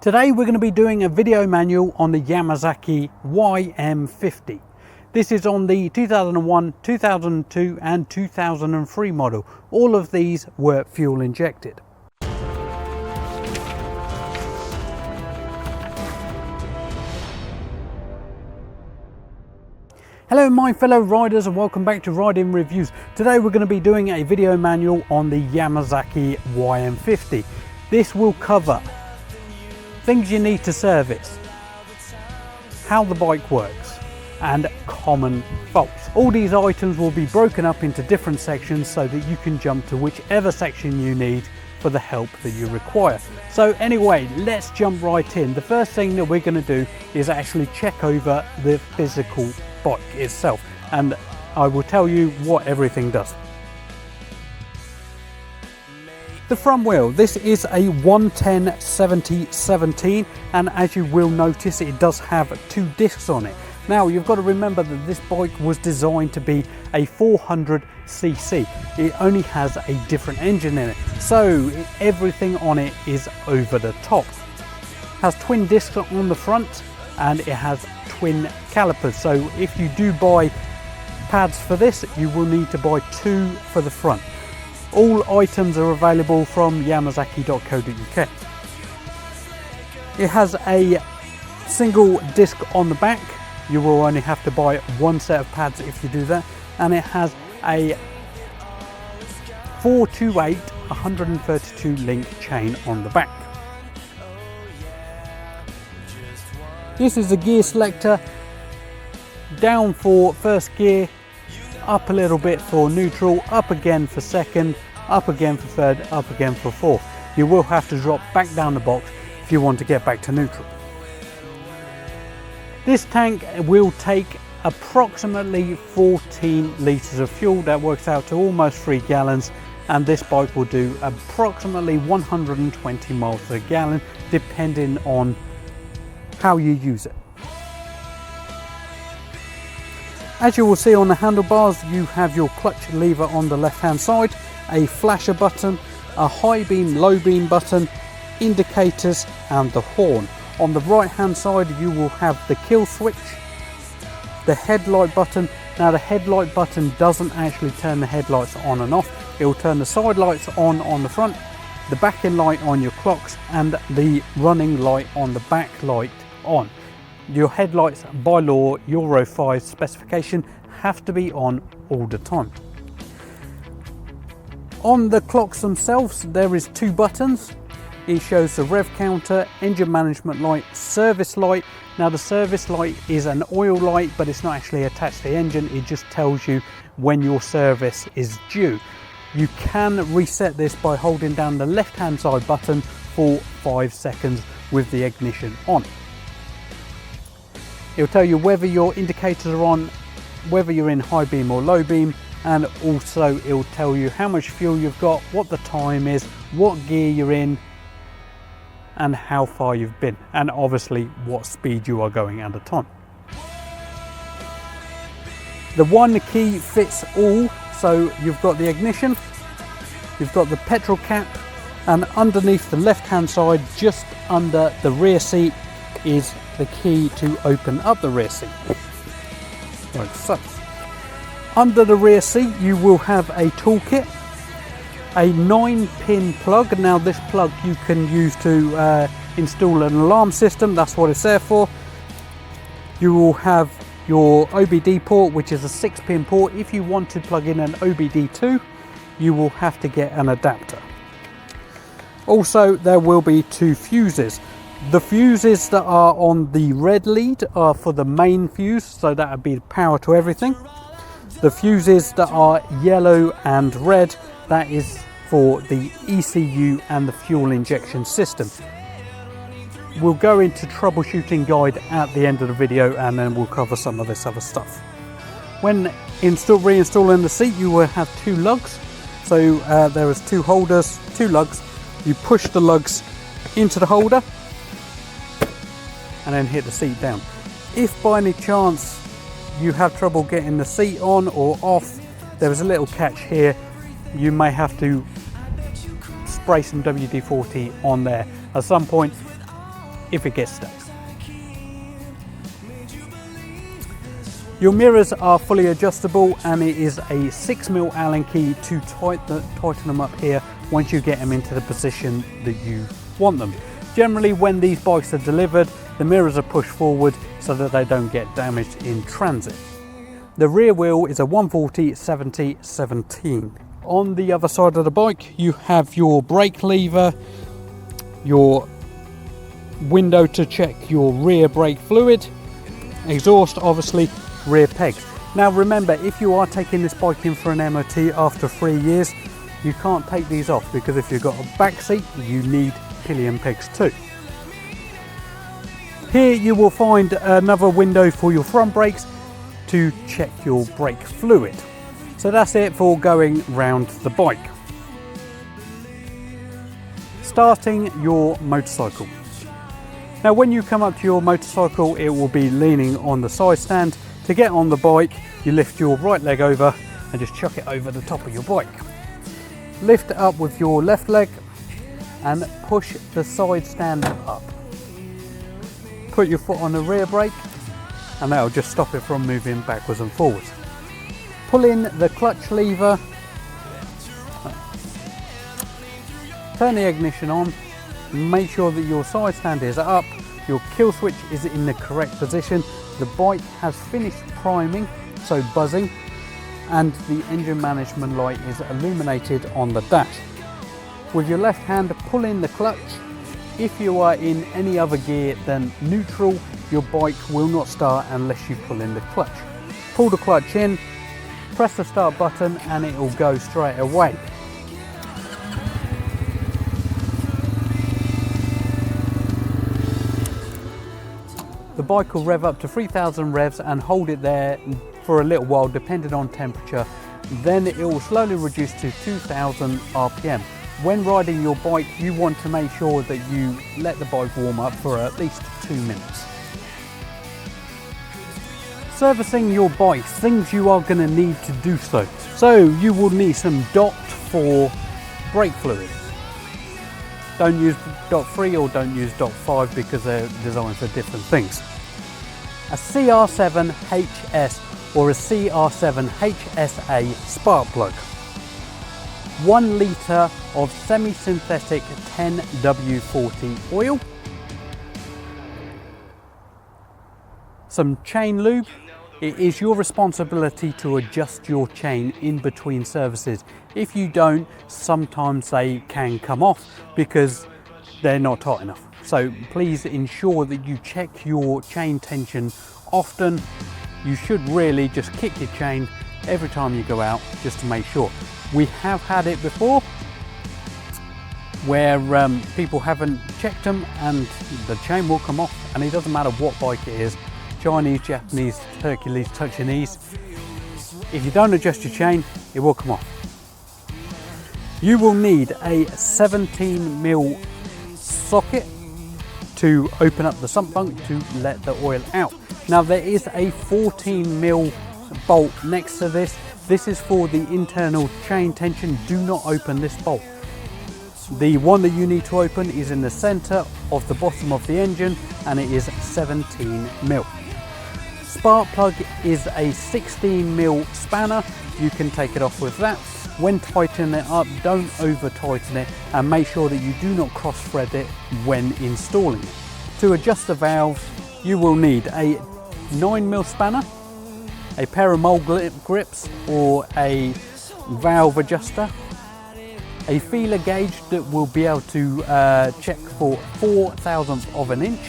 Today we're going to be doing a video manual on the Yamasaki YM50. This is on the 2001, 2002 and 2003 model. All of these were fuel injected. Hello my fellow riders and welcome back to Riding Reviews. Today we're going to be doing a video manual on the Yamasaki YM50. This will cover things you need to service, how the bike works, and common faults. All these items will be broken up into different sections so that you can jump to whichever section you need for the help that you require. So anyway, let's jump right in. The first thing that we're going to do is actually check over the physical bike itself, and I will tell you what everything does. The front wheel, this is a 110/70/17, and as you will notice it does have two discs on it. Now you've got to remember that this bike was designed to be a 400cc. It only has a different engine in it, so everything on it is over the top. It has twin discs on the front and it has twin calipers, so if you do buy pads for this you will need to buy two for the front. All items are available from yamasaki.co.uk. It has a single disc on the back. You will only have to buy one set of pads if you do that, and it has a 428 132 link chain on the back. This is a gear selector, down for first gear, up a little bit for neutral, up again for second, up again for third, up again for fourth. You will have to drop back down the box if you want to get back to neutral. This tank will take approximately 14 litres of fuel. That works out to almost 3 gallons, and this bike will do approximately 120 miles per gallon depending on how you use it. As you will see on the handlebars, you have your clutch lever on the left hand side, a flasher button, a high beam, low beam button, indicators and the horn. On the right hand side you will have the kill switch, the headlight button. Now the headlight button doesn't actually turn the headlights on and off. It will turn the side lights on the front, the backing light on your clocks and the running light on the back light on. Your headlights by law, Euro 5 specification, have to be on all the time. On the clocks themselves there is two buttons. It shows the rev counter, engine management light, service light. Now the service light is an oil light, but it's not actually attached to the engine. It just tells you when your service is due. You can reset this by holding down the left hand side button for 5 seconds with the ignition on. It'll tell you whether your indicators are on, whether you're in high beam or low beam, and also it'll tell you how much fuel you've got, what the time is, what gear you're in, and how far you've been, and obviously what speed you are going at the time. The one key fits all, so you've got the ignition, you've got the petrol cap, and underneath the left hand side, just under the rear seat, is the key to open up the rear seat. Like so. Under the rear seat you will have a toolkit, a 9-pin plug. Now this plug you can use to install an alarm system, that's what it's there for. You will have your OBD port, which is a 6-pin port. If you want to plug in an OBD2 you will have to get an adapter. Also there will be two fuses. The fuses that are on the red lead are for the main fuse, so that would be power to everything. The fuses that are yellow and red, that is for the ECU and the fuel injection system. We'll go into troubleshooting guide at the end of the video, and then we'll cover some of this other stuff. When reinstalling the seat you will have two lugs. So there is two holders, two lugs. You push the lugs into the holder and then hit the seat down. If by any chance you have trouble getting the seat on or off, there is a little catch here. You may have to spray some WD-40 on there at some point. if it gets stuck. Your mirrors are fully adjustable, and it is a 6mm Allen key to tighten them up here once you get them into the position that you want them. Generally, when these bikes are delivered, the mirrors are pushed forward so that they don't get damaged in transit. The rear wheel is a 140/70/17. On the other side of the bike, you have your brake lever, your window to check your rear brake fluid, exhaust, obviously, rear pegs. Now remember, if you are taking this bike in for an MOT after 3 years, you can't take these off, because if you've got a back seat, you need pillion pegs too. Here you will find another window for your front brakes to check your brake fluid. So that's it for going round the bike. Starting your motorcycle. Now when you come up to your motorcycle, it will be leaning on the side stand. To get on the bike, you lift your right leg over and just chuck it over the top of your bike. Lift it up with your left leg and push the side stand up. Put your foot on the rear brake and that will just stop it from moving backwards and forwards. Pull in the clutch lever, turn the ignition on, make sure that your side stand is up, your kill switch is in the correct position, the bike has finished priming, so buzzing, and the engine management light is illuminated on the dash. With your left hand, pull in the clutch. If you are in any other gear than neutral, your bike will not start unless you pull in the clutch. Pull the clutch in, press the start button, and it will go straight away. The bike will rev up to 3000 revs and hold it there for a little while depending on temperature. Then it will slowly reduce to 2000 RPM. When riding your bike, you want to make sure that you let the bike warm up for at least 2 minutes. Servicing your bike, things you are going to need to do so. So you will need some DOT for brake fluid. Don't use DOT 3 or don't use DOT 5 because they're designed for different things. A CR7HS or a CR7HSA spark plug. 1 litre of semi-synthetic 10W40 oil. Some chain lube. It is your responsibility to adjust your chain in between services. If you don't, sometimes they can come off because they're not tight enough. So please ensure that you check your chain tension often. You should really just kick your chain every time you go out just to make sure. We have had it before where people haven't checked them and the chain will come off, and it doesn't matter what bike it is, Chinese, Japanese, Hercules, Touch-and-Ease. If you don't adjust your chain, it will come off. You will need a 17mm socket to open up the sump bunk to let the oil out. Now there is a 14mm bolt next to this. This is for the internal chain tension. Do not open this bolt. The one that you need to open is in the center of the bottom of the engine, and it is 17mm. Spark plug is a 16mm spanner. You can take it off with that. When tightening it up, don't over tighten it, and make sure that you do not cross thread it when installing it. To adjust the valves, you will need a 9mm spanner, a pair of mole grips or a valve adjuster, a feeler gauge that will be able to check for 0.04 of an inch,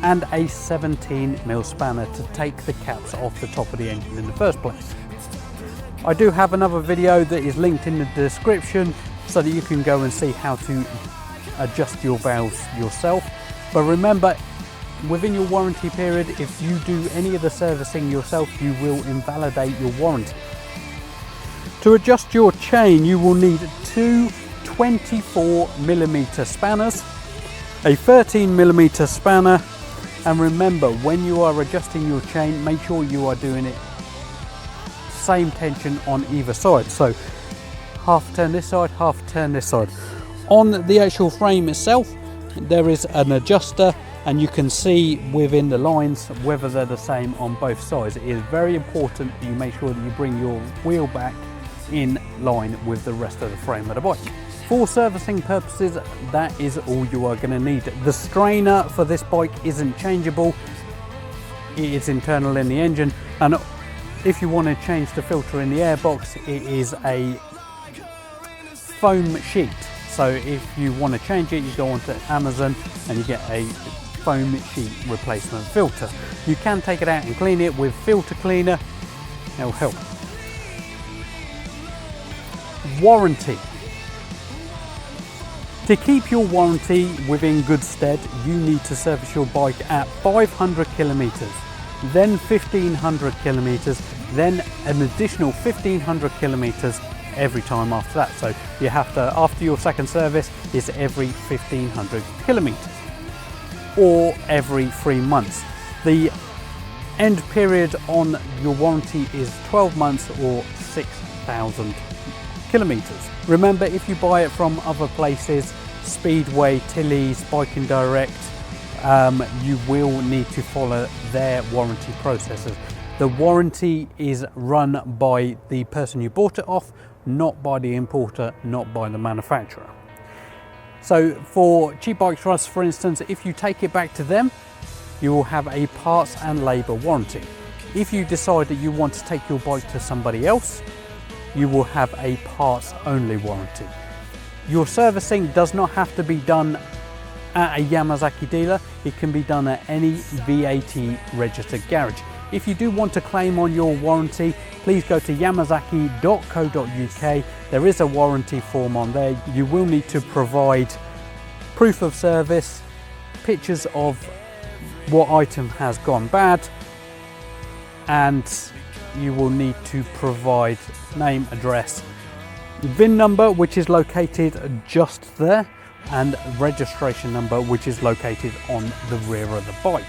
and a 17mm spanner to take the caps off the top of the engine in the first place. I do have another video that is linked in the description so that you can go and see how to adjust your valves yourself. But remember, within your warranty period, if you do any of the servicing yourself, you will invalidate your warranty. To adjust your chain, you will need two 24mm spanners, a 13mm spanner, and remember, when you are adjusting your chain, make sure you are doing it same tension on either side. So half turn this side, half turn this side. On the actual frame itself, there is an adjuster, and you can see within the lines whether they're the same on both sides. It is very important that you make sure that you bring your wheel back in line with the rest of the frame of the bike. For servicing purposes, that is all you are going to need. The strainer for this bike isn't changeable. It is internal in the engine, and if you want to change the filter in the airbox, it is a foam sheet. So if you want to change it, you go onto Amazon and you get a foam sheet replacement filter. You can take it out and clean it with filter cleaner. It'll help. Warranty. To keep your warranty within good stead, you need to service your bike at 500 kilometers, then 1500 kilometers, then an additional 1500 kilometers every time after that. So you have to, after your second service, is every 1500 kilometers or every 3 months. The end period on your warranty is 12 months or 6,000 kilometers. Remember, if you buy it from other places, Speedway, Tilly's, Biking Direct, you will need to follow their warranty processes. The warranty is run by the person you bought it off, not by the importer, not by the manufacturer. So for cheapbikesrus, for instance, if you take it back to them, you will have a parts and labour warranty. If you decide that you want to take your bike to somebody else, you will have a parts only warranty. Your servicing does not have to be done at a Yamasaki dealer. It can be done at any VAT registered garage. If you do want to claim on your warranty, please go to yamasaki.co.uk. There is a warranty form on there. You will need to provide proof of service, pictures of what item has gone bad, and you will need to provide name, address, VIN number, which is located just there, and registration number, which is located on the rear of the bike.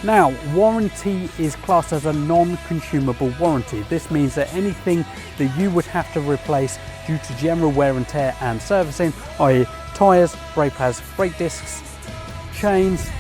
Now, warranty is classed as a non-consumable warranty. This means that anything that you would have to replace due to general wear and tear and servicing, i.e. tyres, brake pads, brake discs, chains,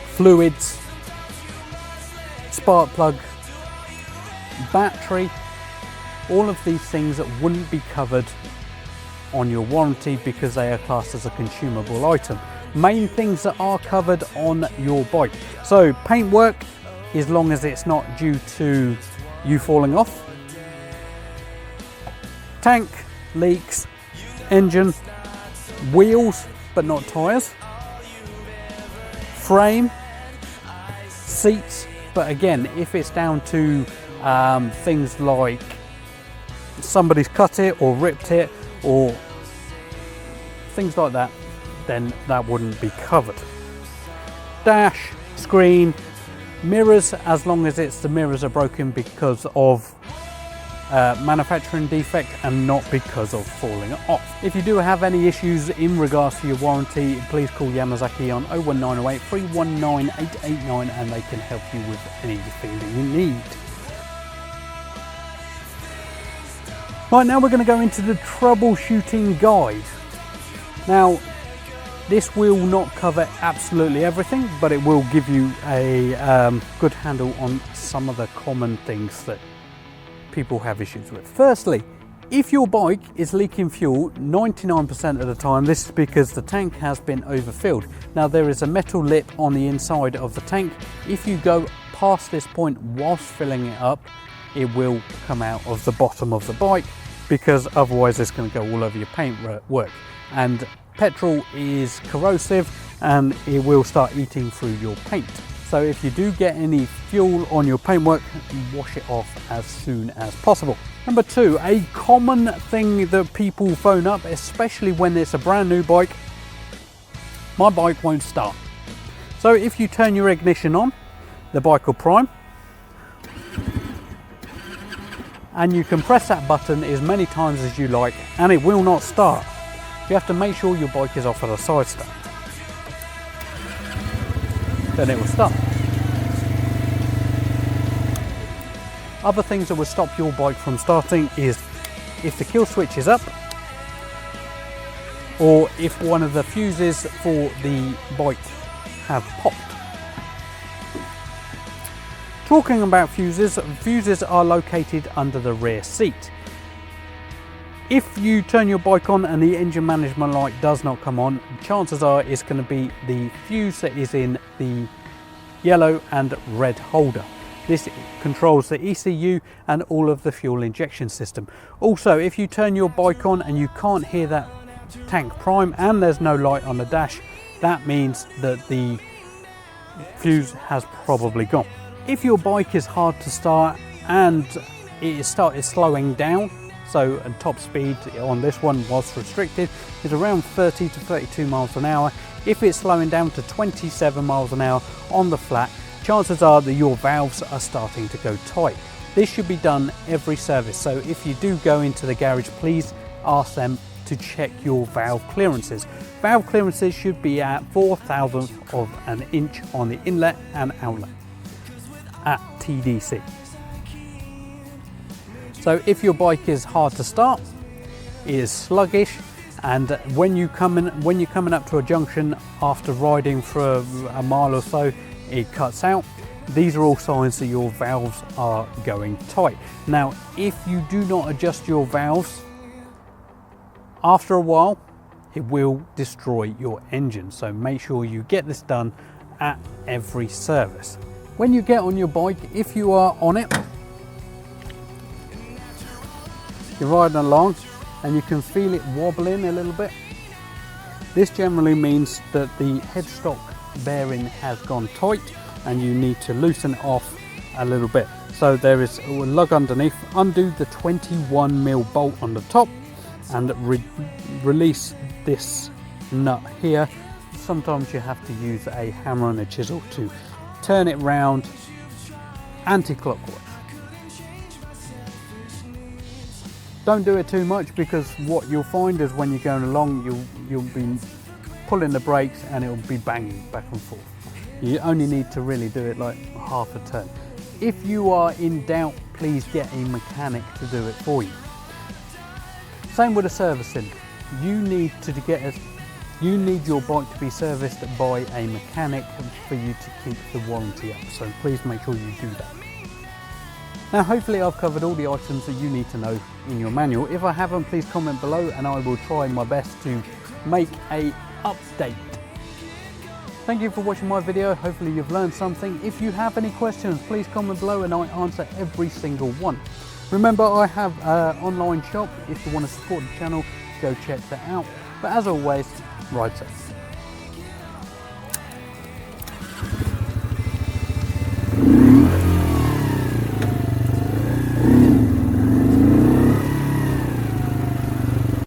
fluids, spark plug, battery, all of these things wouldn't be covered on your warranty because they are classed as a consumable item. Main things that are covered on your bike. So paintwork, as long as it's not due to you falling off. Tank, leaks, engine, wheels, but not tyres. Frame, seats, but again, if it's down to things like somebody's cut it or ripped it or things like that, then that wouldn't be covered. Dash, screen, mirrors, as long as the mirrors are broken because of manufacturing defect and not because of falling off. If you do have any issues in regards to your warranty, please call Yamasaki on 01908 319 889 and they can help you with anything that you need. Right, now we're going to go into the troubleshooting guide. Now, this will not cover absolutely everything, but it will give you a good handle on some of the common things that people have issues with. Firstly, if your bike is leaking fuel 99% of the time, this is because the tank has been overfilled. Now, there is a metal lip on the inside of the tank. If you go past this point whilst filling it up, it will come out of the bottom of the bike, because otherwise it's going to go all over your paint work. And petrol is corrosive and it will start eating through your paint. So if you do get any fuel on your paintwork, wash it off as soon as possible. Number two, a common thing that people phone up, especially when it's a brand new bike: my bike won't start. So if you turn your ignition on, the bike will prime, and you can press that button as many times as you like and it will not start. You have to make sure your bike is off at a side stand. Then it will start. Other things that will stop your bike from starting is if the kill switch is up, or if one of the fuses for the bike have popped. Talking about fuses, fuses are located under the rear seat. If you turn your bike on and the engine management light does not come on, chances are it's going to be the fuse that is in the yellow and red holder. This controls the ECU and all of the fuel injection system. Also, if you turn your bike on and you can't hear that tank prime and there's no light on the dash, that means that the fuse has probably gone. If your bike is hard to start and it started slowing down, so top speed on this one was restricted, is around 30 to 32 miles an hour. If it's slowing down to 27 miles an hour on the flat, chances are that your valves are starting to go tight. This should be done every service, so if you do go into the garage, please ask them to check your valve clearances. Valve clearances should be at 4/1000th of an inch on the inlet and outlet at TDC. So if your bike is hard to start, it is sluggish, and when you're coming up to a junction after riding for a mile or so, it cuts out. These are all signs that your valves are going tight. Now, if you do not adjust your valves, after a while, it will destroy your engine. So make sure you get this done at every service. When you get on your bike, if you are on it, you're riding along and you can feel it wobbling a little bit. This generally means that the headstock bearing has gone tight and you need to loosen it off a little bit. So there is a lug underneath. Undo the 21mm bolt on the top and release this nut here. Sometimes you have to use a hammer and a chisel to turn it round anti-clockwise. Don't do it too much, because what you'll find is when you're going along, you'll be pulling the brakes and it'll be banging back and forth. You only need to really do it like half a turn. If you are in doubt, please get a mechanic to do it for you. Same with the servicing. You need your bike to be serviced by a mechanic for you to keep the warranty up. So please make sure you do that. Now, hopefully I've covered all the items that you need to know in your manual. If I haven't, please comment below and I will try my best to make a update. Thank you for watching my video. Hopefully you've learned something. If you have any questions, please comment below and I answer every single one. Remember, I have an online shop. If you want to support the channel, go check that out. But as always, ride safe.